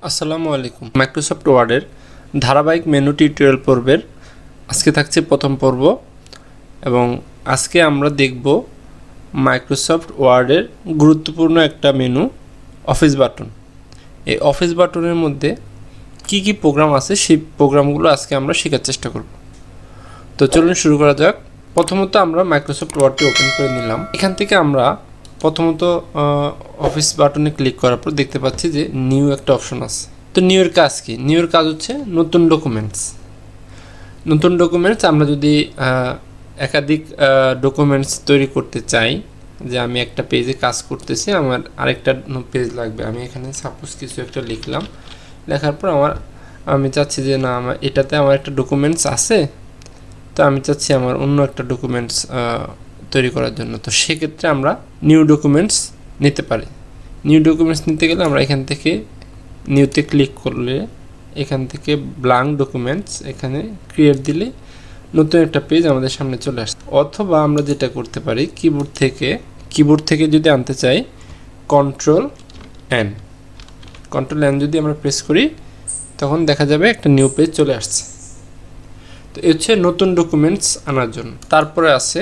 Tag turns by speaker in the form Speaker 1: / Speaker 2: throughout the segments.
Speaker 1: আসসালামু আলাইকুম। মাইক্রোসফট ওয়ার্ডের ধারাবাহিক মেনু টিউটোরিয়াল পর্বের আজকে থাকছে প্রথম পর্ব এবং আজকে আমরা দেখব মাইক্রোসফট ওয়ার্ডের গুরুত্বপূর্ণ একটা মেনু অফিস বাটন। এই অফিস বাটনের মধ্যে কি কি প্রোগ্রাম আছে সেই প্রোগ্রামগুলো আজকে আমরা শেখার চেষ্টা করব। তো চলুন শুরু করা যাক। প্রথমত আমরা মাইক্রোসফট ওয়ার্ডটি ওপেন করে নিলাম। এখান থেকে আমরা প্রথমত অফিস বাটনে ক্লিক করার পর দেখতে পাচ্ছি যে নিউ একটা অপশন আছে। তো নিউ এর কাজ কি? নিউ এর কাজ হচ্ছে নতুন ডকুমেন্টস আমরা যদি একাধিক ডকুমেন্টস তৈরি করতে চাই, যে আমি একটা পেজে কাজ করতেছি, আমার আরেকটা পেজ লাগবে, আমি এখানে সাপোজ কিছু একটা লিখলাম, লেখার পর আমি চাচ্ছি যে না আমার এটাতে আমার একটা ডকুমেন্টস আছে, তো আমি চাচ্ছি আমার অন্য একটা ডকুমেন্টস তৈরি করার জন্য। তো সেক্ষেত্রে আমরা নিউ ডকুমেন্টস নিতে পারি। নিউ ডকুমেন্টস নিতে গেলে আমরা এখান থেকে নিউতে ক্লিক করলে এখান থেকে ব্ল্যাঙ্ক ডকুমেন্টস এখানে ক্রিয়েট দিলে নতুন একটা পেজ আমাদের সামনে চলে আসে। অথবা আমরা যেটা করতে পারি কিবোর্ড থেকে যদি আনতে চাই কন্ট্রোল এন যদি আমরা প্রেস করি তখন দেখা যাবে একটা নিউ পেজ চলে আসছে। তো এই হচ্ছে নতুন ডকুমেন্টস আনার জন্য। তারপরে আছে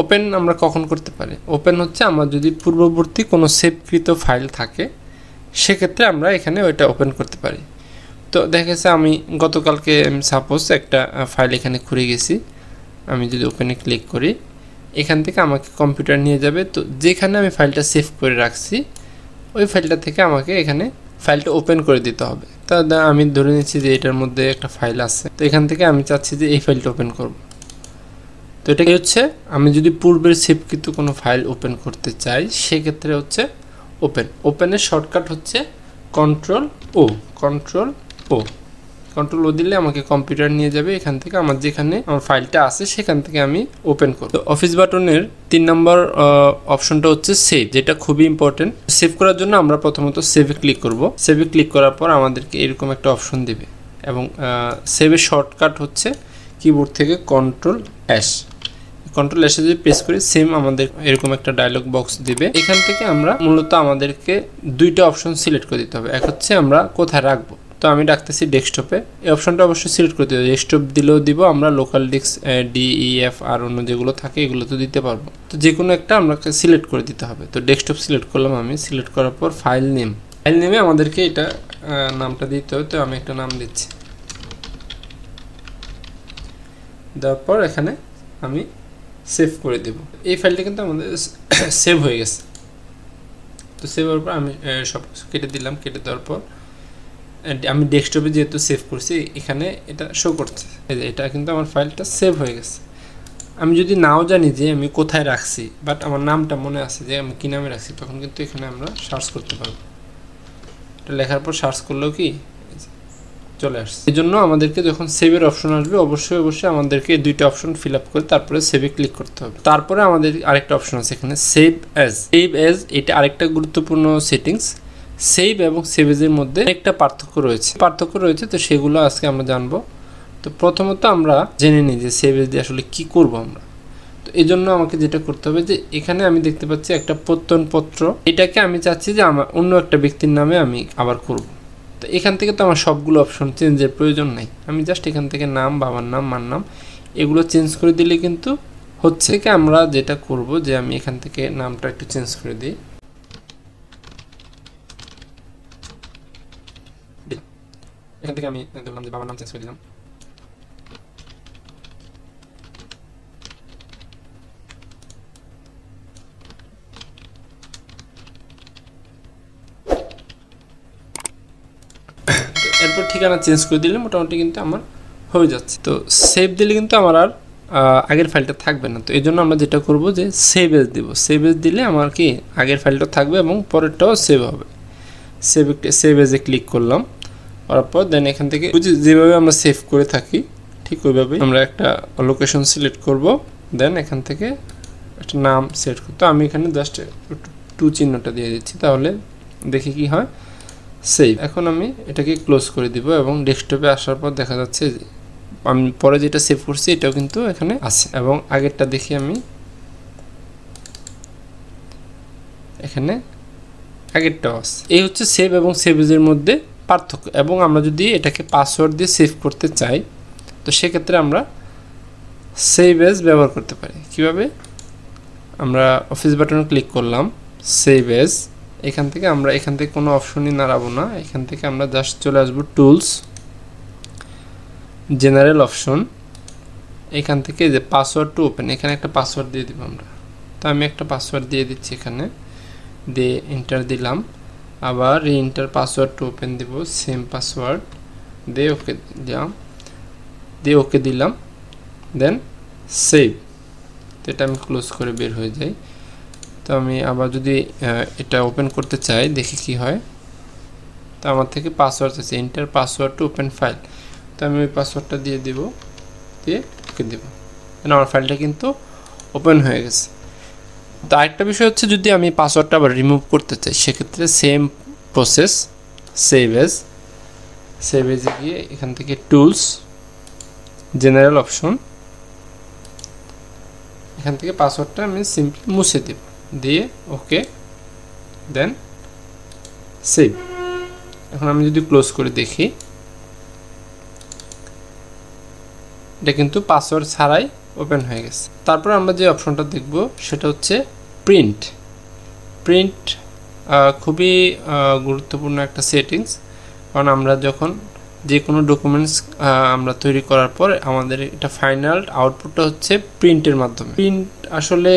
Speaker 1: ওপেন আমরা কখন করতে পারি? ওপেন হচ্ছে আমার যদি পূর্ববর্তী কোনো সেভকৃত ফাইল থাকে সেক্ষেত্রে আমরা এখানে ওইটা ওপেন করতে পারি। তো দেখা গেছে আমি গতকালকে সাপোজ একটা ফাইল এখানে খুলে গেছি, আমি যদি ওপেনে ক্লিক করি এখান থেকে আমাকে কম্পিউটার নিয়ে যাবে। তো যেখানে আমি ফাইলটা সেভ করে রাখছি ওই ফাইলটা থেকে আমাকে এখানে ফাইলটা ওপেন করে দিতে হবে। তা আমি ধরে নিচ্ছি যে এটার মধ্যে একটা ফাইল আছে, তো এখান থেকে আমি চাচ্ছি যে এই ফাইলটা ওপেন করব। তো এটা হচ্ছে আমি যদি পূর্বের সেভকৃত কোনো ফাইল ওপেন করতে চাই সেক্ষেত্রে হচ্ছে ওপেনের শর্টকাট হচ্ছে কন্ট্রোল ও দিলে আমাকে কম্পিউটার নিয়ে যাবে। এখান থেকে আমার যেখানে আমার ফাইলটা আছে সেখান থেকে আমি ওপেন করব। তো অফিস বাটনের 3 নম্বর অপশনটা হচ্ছে সেভ, যেটা খুবই ইম্পর্টেন্ট। সেভ করার জন্য আমরা প্রথমত সেভে ক্লিক করব। সেভে ক্লিক করার পর আমাদেরকে এরকম একটা অপশন দিবে এবং সেভের শর্টকাট হচ্ছে কিবোর্ড থেকে কন্ট্রোল এসে যদি প্রেস করি সেম আমাদের এরকম একটা ডায়লগ বক্স দিবে। এখান থেকে আমরা মূলত আমাদেরকে দুইটা অপশন সিলেক্ট করে দিতে হবে। এক হচ্ছে আমরা কোথায় রাখবো, তো আমি রাখতেছি ডেস্কটপে। এই অপশনটা অবশ্যই সিলেক্ট করে দিতে হবে। ডেস্কটপ দিলেও দিব, আমরা লোকাল ডিস্ক DEF আর অন্য যেগুলো থাকে এগুলো তো দিতে পারবো। তো যে কোনো একটা আমাকে সিলেক্ট করে দিতে হবে। তো ডেস্কটপ সিলেক্ট করলাম আমি। সিলেক্ট করার পর ফাইল নেমে আমাদেরকে এটা নামটা দিতে হবে। তো আমি একটা নাম দিচ্ছি, দেওয়ার পর এখানে আমি সেভ করে দেব। এই ফাইলটা কিন্তু আমাদের সেভ হয়ে গেছে। তো সেভ হওয়ার পর আমি সব কিছু কেটে দিলাম। কেটে দেওয়ার পর আমি ডেস্কটপে যেহেতু সেভ করছি এখানে এটা শো করছে, এটা কিন্তু আমার ফাইলটা সেভ হয়ে গেছে। আমি যদি নাও জানি যে আমি কোথায় রাখছি, বাট আমার নামটা মনে আছে যে আমি কী নামে রাখছি, তখন কিন্তু এখানে আমরা সার্চ করতে পারবো। এটা লেখার পর সার্চ করলেও কি চলে আসছে। এই জন্য আমাদেরকে যখন সেভের অপশন আসবে অবশ্যই আমাদেরকে দুইটা অপশন ফিল আপ করে তারপরে সেভে ক্লিক করতে হবে। তারপরে আমাদের আরেকটা অপশন আছে এখানে সেভ অ্যাজ। এটা আরেকটা গুরুত্বপূর্ণ সেটিংস। সেভ এবং সেভ এজের মধ্যে একটা পার্থক্য রয়েছে, তো সেগুলো আজকে আমরা জানবো। তো প্রথমত আমরা জেনে নিই যে সেভ এজ দিয়ে আসলে কি করব আমরা। তো এই জন্য আমাকে যেটা করতে হবে যে এখানে আমি দেখতে পাচ্ছি একটা প্রত্যয়নপত্র, এটাকে আমি চাচ্ছি যে আমার অন্য একটা ব্যক্তির নামে আমি আবার করব। তো এখান থেকে তো আমার সবগুলো অপশন চেঞ্জের প্রয়োজন নাই, আমি জাস্ট এখান থেকে নাম, বাবার নাম, মার নাম এগুলো চেঞ্জ করে দিলে কিন্তু হচ্ছে। আমরা যেটা করব যে আমি এখান থেকে নামটা একটু চেঞ্জ করে দিই। এখান থেকে আমি ধরলাম যে বাবার নাম চেঞ্জ করে দিলাম। এরপর ঠিকানা চেঞ্জ করে দিলে মোটামুটি কিন্তু আমার হয়ে যাচ্ছে। তো সেভ দিলে কিন্তু আমার আর আগের ফাইলটা থাকবে না। তো এই জন্য আমরা যেটা করব যে সেভ এজ দিব। সেভ এজ দিলে আমার কি আগের ফাইলটা থাকবে এবং পরেরটাও সেভ হবে। সেভ এজে ক্লিক করলাম, করার পর দেন এখান থেকে যেভাবে আমরা সেভ করে থাকি ঠিক ওইভাবেই আমরা একটা লোকেশন সিলেক্ট করব। দেন এখান থেকে একটা নাম সিলেক্ট করতে, আমি এখানে জাস্ট 2 চিহ্নটা দিয়ে দিচ্ছি, তাহলে দেখি কি হয়। সেভ। এখন আমি এটাকে ক্লোজ করে দিব এবং ডেস্কটপে আসার পর দেখা যাচ্ছে যে আমি পরে যেটা সেভ করছি এটাও কিন্তু এখানে আছে। এবং আগেরটা দেখি আমি এখানে আগেরটাও আছে। এই হচ্ছে সেভ এবং সেভ এজের মধ্যে পার্থক্য। এবং আমরা যদি এটাকে পাসওয়ার্ড দিয়ে সেভ করতে চাই তো সেক্ষেত্রে আমরা সেভ এজ ব্যবহার করতে পারি। কিভাবে? আমরা অফিস বাটনে ক্লিক করলাম, সেভ এজ, এখান থেকে কোনো অপশনই নাড়াবো না, এখান থেকে আমরা জাস্ট চলে আসবো টুলস, জেনারেল অপশন, এখান থেকে যে পাসওয়ার্ড টু ওপেন, এখানে একটা পাসওয়ার্ড দিয়ে দিব আমরা। তো আমি একটা পাসওয়ার্ড দিয়ে দিচ্ছি, এখানে দিয়ে এন্টার দিলাম, আবার রিএন্টার পাসওয়ার্ড টু ওপেন দিব, সেম পাসওয়ার্ড দিয়ে ওকে দিলাম, দেন সেভ। তো এটা আমি ক্লোজ করে বের হয়ে যাই। তো আমি আবার যদি এটা ওপেন করতে চাই দেখি কি হয়। তো আমার থেকে পাসওয়ার্ড আছে, enter password to open file. তো আমি ওই পাসওয়ার্ডটা দিয়ে দিব, দিয়ে ওকে দেব, আমার ফাইলটা কিন্তু ওপেন হয়ে গেছে। তো আরেকটা বিষয় হচ্ছে, যদি আমি পাসওয়ার্ডটা আবার রিমুভ করতে চাই সেক্ষেত্রে সেম প্রসেস, সেভ এজে গিয়ে এখান থেকে টুলস, জেনারেল অপশন, এখান থেকে পাসওয়ার্ডটা আমি সিম্পলি মুছে দেব, দিয়ে ওকে, দেন সেভ। এখন আমি যদি ক্লোজ করে দেখি, এটা কিন্তু পাসওয়ার্ড ছাড়াই ওপেন হয়ে গেছে। তারপর আমরা যে অপশনটা দেখব সেটা হচ্ছে প্রিন্ট। খুবই গুরুত্বপূর্ণ একটা সেটিংস, কারণ আমরা যখন যে কোনো ডকুমেন্টস আমরা তৈরি করার পর আমাদের এটা ফাইনাল আউটপুটটা হচ্ছে প্রিন্টের মাধ্যমে। প্রিন্ট আসলে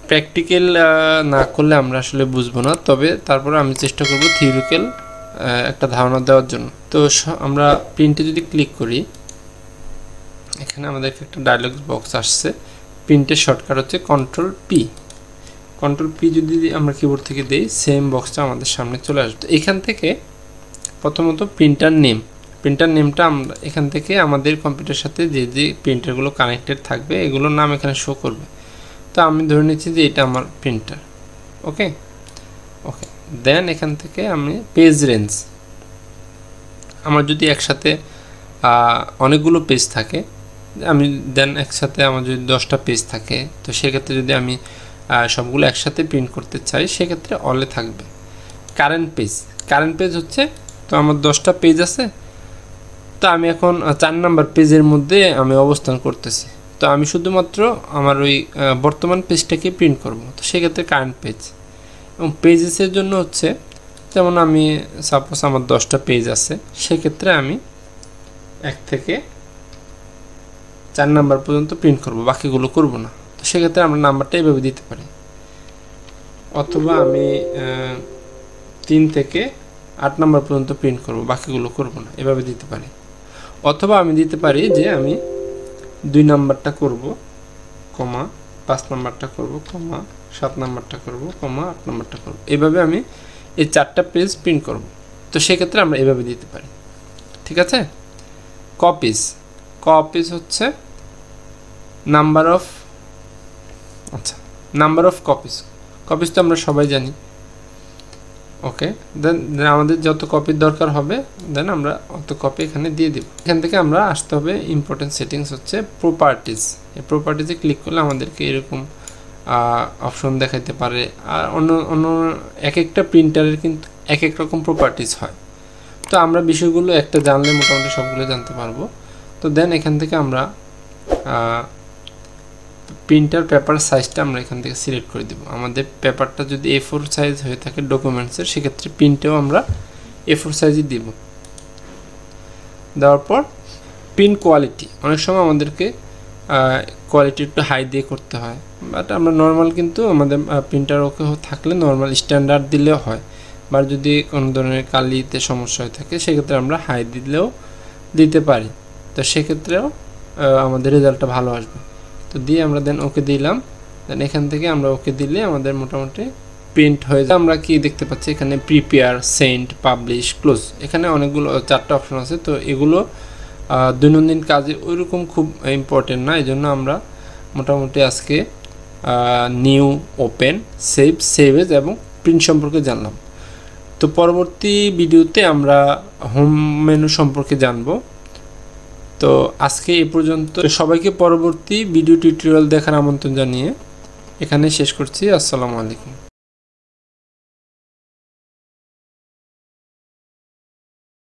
Speaker 1: প্র্যাকটিক্যাল না করলে আমরা আসলে বুঝবো না, তবে তারপরে আমি চেষ্টা করব থিওরিক্যাল একটা ধারণা দেওয়ার জন্য। তো আমরা প্রিন্টে যদি ক্লিক করি, এখানে আমাদেরকে একটা ডায়লগ বক্স আসছে। প্রিন্টের শর্টকাট হচ্ছে কন্ট্রোল পি যদি আমরা কিবোর্ড থেকে দেই, সেম বক্সটা আমাদের সামনে চলে আসবে। এখান থেকে প্রথমত প্রিন্টার নেমটা আমরা এখান থেকে আমাদের কম্পিউটারের সাথে যে প্রিন্টারগুলো কানেক্টেড থাকবে এগুলোর নাম এখানে শো করবে। তো আমি ধরে নিচ্ছি যে এটা আমার প্রিন্টার। ওকে, দেন এখান থেকে আমি পেজ রেঞ্জ, আমার যদি একসাথে অনেকগুলো পেজ থাকে, আমি দেন একসাথে আমার যদি 10টা পেজ থাকে, তো সেক্ষেত্রে যদি আমি সবগুলো একসাথে প্রিন্ট করতে চাই সেক্ষেত্রে অলে থাকবে। কারেন্ট পেজ হচ্ছে, তো আমার 10টা পেজ আছে, তো আমি এখন 4 নাম্বার পেজের মধ্যে আমি অবস্থান করতেছি, তো আমি শুধুমাত্র আমার ওই বর্তমান পেজটাকে প্রিন্ট করব। তো সেক্ষেত্রে কারেন্ট পেজ। এবং পেজেসের জন্য হচ্ছে, যেমন আমি সাপোজ আমার 10টা পেজ আছে, সেক্ষেত্রে আমি 1 থেকে 4 নাম্বার পর্যন্ত প্রিন্ট করব, বাকিগুলো করব না। তো সেক্ষেত্রে আমরা নাম্বারটা এভাবে দিতে পারি, অথবা আমি 3 থেকে 8 নাম্বার পর্যন্ত প্রিন্ট করব, বাকিগুলো করব না, এভাবে দিতে পারি। অথবা আমি দিতে পারি যে আমি 2 নাম্বারটা করব, 5 নাম্বারটা করব, 7 নাম্বারটা করব, 8 নাম্বারটা করব, এভাবে আমি এই 4টা পেজ প্রিন্ট করব। তো সেক্ষেত্রে আমরা এভাবে দিতে পারি। ঠিক আছে। কপিস হচ্ছে নাম্বার অফ কপিস তো আমরা সবাই জানি। ওকে, দেন আমাদের যত কপির দরকার হবে দেন আমরা অত কপি এখানে দিয়ে দিব। এখান থেকে আমরা আসতে হবে ইম্পর্টেন্ট সেটিংস হচ্ছে প্রপার্টিজ। এই প্রপার্টিজে ক্লিক করলে আমাদেরকে এরকম অপশন দেখাইতে পারে। আর অন্য এক একটা প্রিন্টারের কিন্তু এক এক রকম প্রপার্টিজ হয়। তো আমরা বিষয়গুলো একটা জানলে মোটামুটি সবগুলো জানতে পারবো। তো দেন এখান থেকে আমরা প্রিন্টার পেপার সাইজটা আমরা এখান থেকে সিলেক্ট করে দেব। আমাদের পেপারটা যদি A4 সাইজ হয়ে থাকে ডকুমেন্টসের, সেক্ষেত্রে প্রিন্টেও আমরা A4 সাইজই দিব। দেওয়ার পর প্রিন্ট কোয়ালিটি, অনেক সময় আমাদেরকে কোয়ালিটি একটু হাই দিয়ে করতে হয়, বাট আমরা নর্মাল কিন্তু আমাদের প্রিন্টার ওকে থাকলে নর্মাল স্ট্যান্ডার্ড দিলেও হয়। বা যদি কোনো ধরনের কালিতে সমস্যা হয়ে থাকে সেক্ষেত্রে আমরা হাই দিলেও দিতে পারি। তো সেক্ষেত্রেও আমাদের রেজাল্টটা ভালো আসবে। তো দিয়ে আমরা দেন ওকে দিলাম। দেন এখান থেকে আমরা ওকে দিলে আমাদের মোটামুটি প্রিন্ট হয়ে যায়। আমরা কি দেখতে পাচ্ছি এখানে প্রিপেয়ার, সেন্ড, পাবলিশ, ক্লোজ, এখানে অনেকগুলো 4টা অপশন আছে। তো এগুলো দৈনন্দিন কাজে ওইরকম খুব ইম্পর্টেন্ট না, এই জন্য আমরা মোটামুটি আজকে নিউ, ওপেন, সেভ এজ এবং প্রিন্ট সম্পর্কে জানলাম। তো পরবর্তী ভিডিওতে আমরা হোম মেনু সম্পর্কে জানবো। তো আজকে এই পর্যন্ত। সবাইকে পরবর্তী ভিডিও টিউটোরিয়াল দেখার আমন্ত্রণ জানিয়ে এখানে শেষ করছি। আসসালামু আলাইকুম।